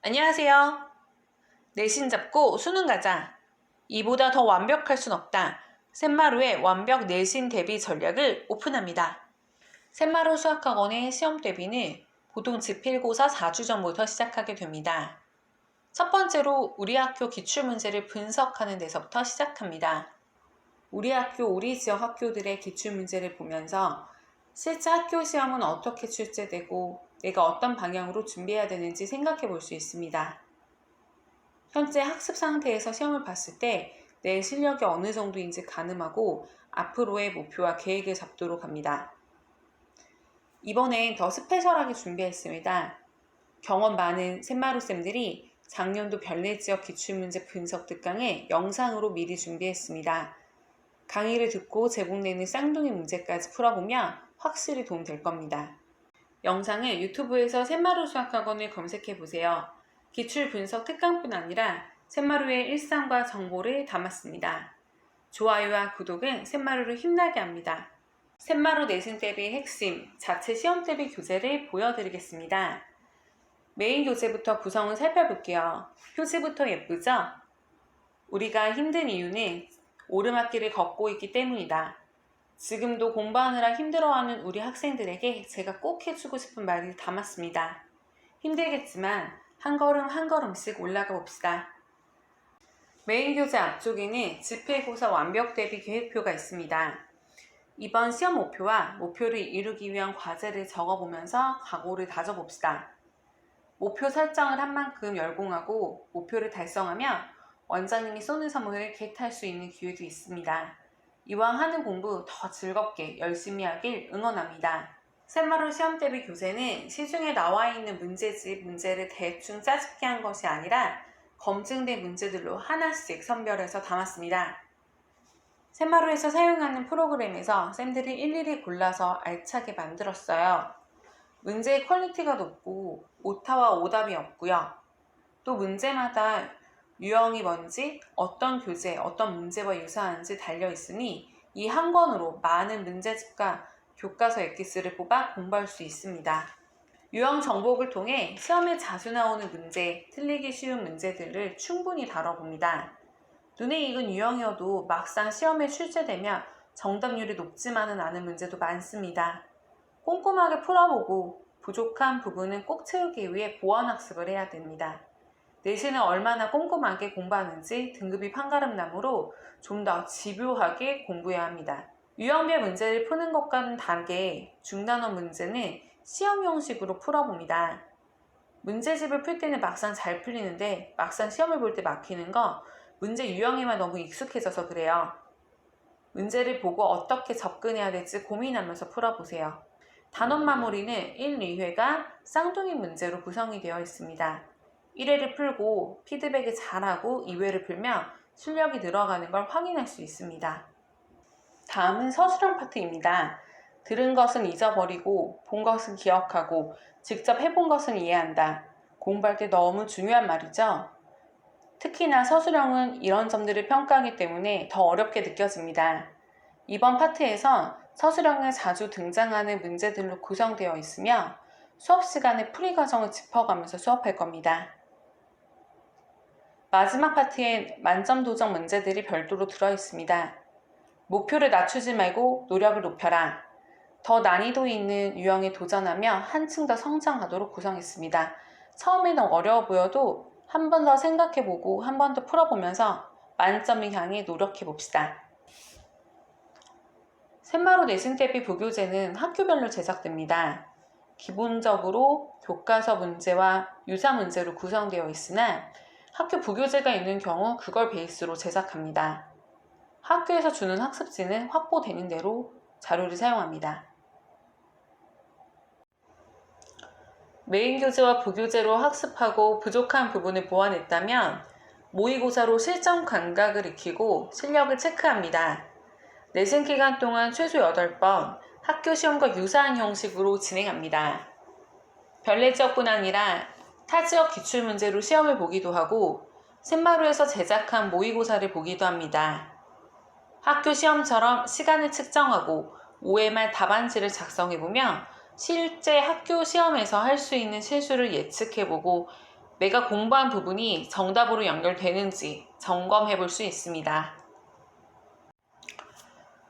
안녕하세요. 내신 잡고 수능 가자. 이보다 더 완벽할 순 없다. 샘마루의 완벽 내신 대비 전략을 오픈합니다. 샘마루 수학학원의 시험 대비는 보통 지필고사 4주 전부터 시작하게 됩니다. 첫 번째로 우리 학교 기출문제를 분석하는 데서부터 시작합니다. 우리 학교, 우리 지역 학교들의 기출문제를 보면서 실제 학교 시험은 어떻게 출제되고 내가 어떤 방향으로 준비해야 되는지 생각해 볼 수 있습니다. 현재 학습 상태에서 시험을 봤을 때 내 실력이 어느 정도인지 가늠하고 앞으로의 목표와 계획을 잡도록 합니다. 이번엔 더 스페셜하게 준비했습니다. 경험 많은 샘마루쌤들이 작년도 별내 지역 기출문제 분석 특강을 영상으로 미리 준비했습니다. 강의를 듣고 제공되는 쌍둥이 문제까지 풀어보면 확실히 도움 될 겁니다. 영상을 유튜브에서 샘마루 수학학원을 검색해보세요. 기출 분석 특강뿐 아니라 샘마루의 일상과 정보를 담았습니다. 좋아요와 구독은 샘마루를 힘나게 합니다. 샘마루 내신 대비 핵심, 자체 시험 대비 교재를 보여드리겠습니다. 메인 교재부터 구성을 살펴볼게요. 표지부터 예쁘죠? 우리가 힘든 이유는 오르막길을 걷고 있기 때문이다. 지금도 공부하느라 힘들어하는 우리 학생들에게 제가 꼭 해주고 싶은 말을 담았습니다. 힘들겠지만 한 걸음 한 걸음씩 올라가 봅시다. 메인 교재 앞쪽에는 지필고사 완벽 대비 계획표가 있습니다. 이번 시험 목표와 목표를 이루기 위한 과제를 적어보면서 각오를 다져봅시다. 목표 설정을 한 만큼 열공하고 목표를 달성하면 원장님이 쏘는 선물을 겟할 수 있는 기회도 있습니다. 이왕 하는 공부 더 즐겁게 열심히 하길 응원합니다. 샘마루 시험 대비 교재는 시중에 나와 있는 문제집 문제를 대충 짜집기 한 것이 아니라 검증된 문제들로 하나씩 선별해서 담았습니다. 샘마루에서 사용하는 프로그램에서 쌤들이 일일이 골라서 알차게 만들었어요. 문제의 퀄리티가 높고 오타와 오답이 없고요. 또 문제마다 유형이 뭔지, 어떤 교재, 어떤 문제와 유사한지 달려있으니 이 한 권으로 많은 문제집과 교과서 엑기스를 뽑아 공부할 수 있습니다. 유형 정복을 통해 시험에 자주 나오는 문제, 틀리기 쉬운 문제들을 충분히 다뤄봅니다. 눈에 익은 유형이어도 막상 시험에 출제되면 정답률이 높지만은 않은 문제도 많습니다. 꼼꼼하게 풀어보고 부족한 부분은 꼭 채우기 위해 보완학습을 해야 됩니다. 내신을 얼마나 꼼꼼하게 공부하는지 등급이 판가름나무로 좀 더 집요하게 공부해야 합니다. 유형별 문제를 푸는 것과는 다르게 중단원 문제는 시험 형식으로 풀어봅니다. 문제집을 풀 때는 막상 잘 풀리는데 막상 시험을 볼 때 막히는 거 문제 유형에만 너무 익숙해져서 그래요. 문제를 보고 어떻게 접근해야 될지 고민하면서 풀어보세요. 단원 마무리는 1, 2회가 쌍둥이 문제로 구성이 되어 있습니다. 1회를 풀고 피드백을 잘하고 2회를 풀면 실력이 늘어가는 걸 확인할 수 있습니다. 다음은 서술형 파트입니다. 들은 것은 잊어버리고 본 것은 기억하고 직접 해본 것은 이해한다. 공부할 때 너무 중요한 말이죠. 특히나 서술형은 이런 점들을 평가하기 때문에 더 어렵게 느껴집니다. 이번 파트에선 서술형에 자주 등장하는 문제들로 구성되어 있으며 수업 시간에 풀이 과정을 짚어가면서 수업할 겁니다. 마지막 파트엔 만점 도전 문제들이 별도로 들어있습니다. 목표를 낮추지 말고 노력을 높여라. 더 난이도 있는 유형에 도전하며 한층 더 성장하도록 구성했습니다. 처음에는 어려워 보여도 한 번 더 생각해보고 한 번 더 풀어보면서 만점을 향해 노력해봅시다. 샘마루 내신 대비 부교재는 학교별로 제작됩니다. 기본적으로 교과서 문제와 유사 문제로 구성되어 있으나 학교 부교재가 있는 경우 그걸 베이스로 제작합니다. 학교에서 주는 학습지는 확보되는 대로 자료를 사용합니다. 메인 교재와 부교재로 학습하고 부족한 부분을 보완했다면 모의고사로 실전 감각을 익히고 실력을 체크합니다. 내신 기간 동안 최소 8번 학교 시험과 유사한 형식으로 진행합니다. 별내 지역뿐 아니라 타 지역 기출문제로 시험을 보기도 하고 샘마루에서 제작한 모의고사를 보기도 합니다. 학교 시험처럼 시간을 측정하고 5회 말 답안지를 작성해보면 실제 학교 시험에서 할 수 있는 실수를 예측해보고 내가 공부한 부분이 정답으로 연결되는지 점검해 볼 수 있습니다.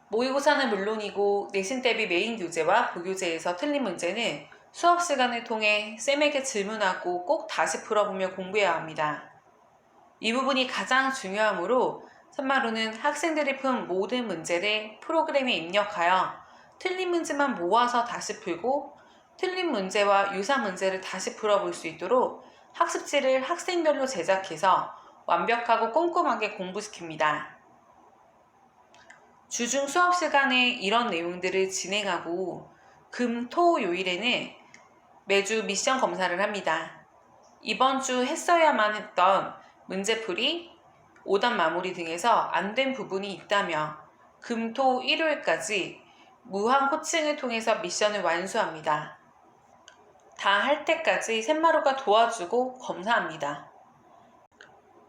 모의고사는 물론이고 내신 대비 메인 교재와 부교재에서 틀린 문제는 수업 시간을 통해 쌤에게 질문하고 꼭 다시 풀어보며 공부해야 합니다. 이 부분이 가장 중요하므로 샘마루는 학생들이 푼 모든 문제를 프로그램에 입력하여 틀린 문제만 모아서 다시 풀고 틀린 문제와 유사한 문제를 다시 풀어볼 수 있도록 학습지를 학생별로 제작해서 완벽하고 꼼꼼하게 공부시킵니다. 주중 수업 시간에 이런 내용들을 진행하고 금, 토, 요일에는 매주 미션 검사를 합니다. 이번 주 했어야만 했던 문제풀이, 오답 마무리 등에서 안 된 부분이 있다며 금, 토, 일요일까지 무한 코칭을 통해서 미션을 완수합니다. 다 할 때까지 샘마루가 도와주고 검사합니다.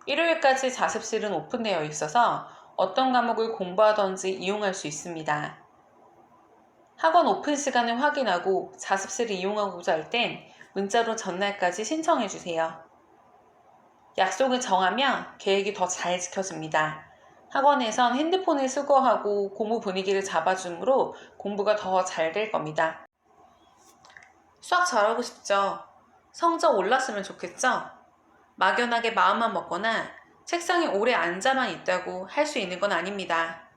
일요일까지 자습실은 오픈되어 있어서 어떤 과목을 공부하던지 이용할 수 있습니다. 학원 오픈 시간을 확인하고 자습실을 이용하고자 할 땐 문자로 전날까지 신청해 주세요. 약속을 정하면 계획이 더 잘 지켜집니다. 학원에선 핸드폰을 수거하고 공부 분위기를 잡아주므로 공부가 더 잘 될 겁니다. 수학 잘하고 싶죠? 성적 올랐으면 좋겠죠? 막연하게 마음만 먹거나 책상에 오래 앉아만 있다고 할 수 있는 건 아닙니다.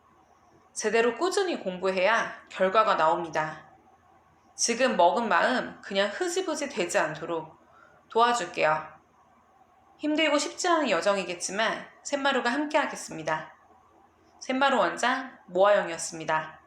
제대로 꾸준히 공부해야 결과가 나옵니다. 지금 먹은 마음 그냥 흐지부지 되지 않도록 도와줄게요. 힘들고 쉽지 않은 여정이겠지만 샘마루가 함께 하겠습니다. 샘마루 원장 모아영이었습니다.